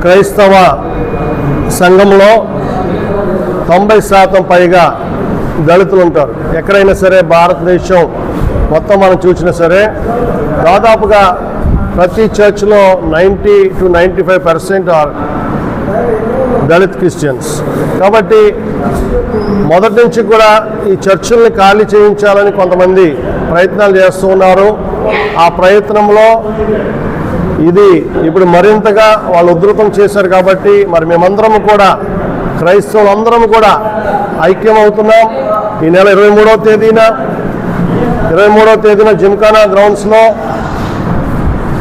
క్రైస్తవ సంఘంలో 90% పైగా దళితులు ఉంటారు. ఎక్కడైనా సరే భారతదేశం మొత్తం మనం చూసినా సరే దాదాపుగా ప్రతి చర్చ్లో 90 to 95% ఆర్ దళిత్ క్రిస్టియన్స్. కాబట్టి మొదటి నుంచి కూడా ఈ చర్చిల్ని ఖాళీ చేయించాలని కొంతమంది ప్రయత్నాలు చేస్తూ ఉన్నారు. ఆ ప్రయత్నంలో ఇది ఇప్పుడు మరింతగా వాళ్ళు ఉధృతం చేశారు. కాబట్టి మరి మేమందరం కూడా క్రైస్తవులందరం కూడా ఐక్యమవుతున్నాం. ఈ నెల 23వ తేదీన జిమ్ఖానా గ్రౌండ్స్లో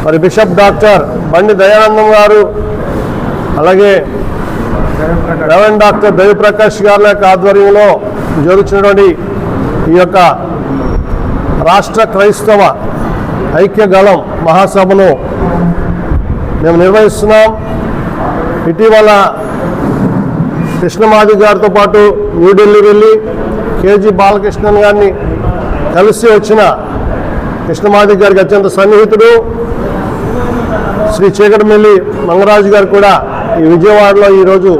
మరి బిషప్ డాక్టర్ బండి దయానందం గారు అలాగే రెవరెండ్ డాక్టర్ దేవిప్రకాష్ గారి యొక్క ఆధ్వర్యంలో జరుగుతున్నటువంటి ఈ యొక్క రాష్ట్ర క్రైస్తవ ఐక్యగళం మహాసభను మేము నిర్వహిస్తున్నాం. ఇటీవల కృష్ణమాది గారితో పాటు న్యూఢిల్లీ వెళ్ళి కేజీ బాలకృష్ణన్ గారిని కలిసి వచ్చిన కృష్ణమాది గారికి అత్యంత సన్నిహితుడు శ్రీ చీకటిమిల్లి మంగరాజు గారు కూడా ఈ విజయవాడలో ఈరోజు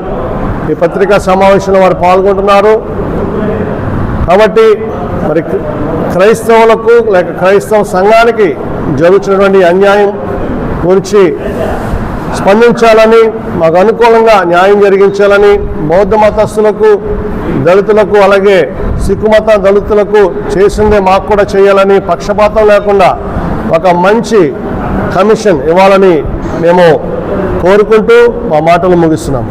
ఈ పత్రికా సమావేశంలో వారు పాల్గొంటున్నారు. కాబట్టి మరి క్రైస్తవులకు లేక క్రైస్తవ సంఘానికి జరుగుతున్నటువంటి అన్యాయం గురించి స్పందించాలని, మాకు అనుకూలంగా న్యాయం జరిగించాలని, బౌద్ధ మతస్థులకు దళితులకు అలాగే సిక్కు మత దళితులకు చేసిందే మాకు కూడా చేయాలని, పక్షపాతం లేకుండా ఒక మంచి కమిషన్ ఇవ్వాలని మేము కోరుకుంటూ మా మాటలు ముగిస్తున్నాము.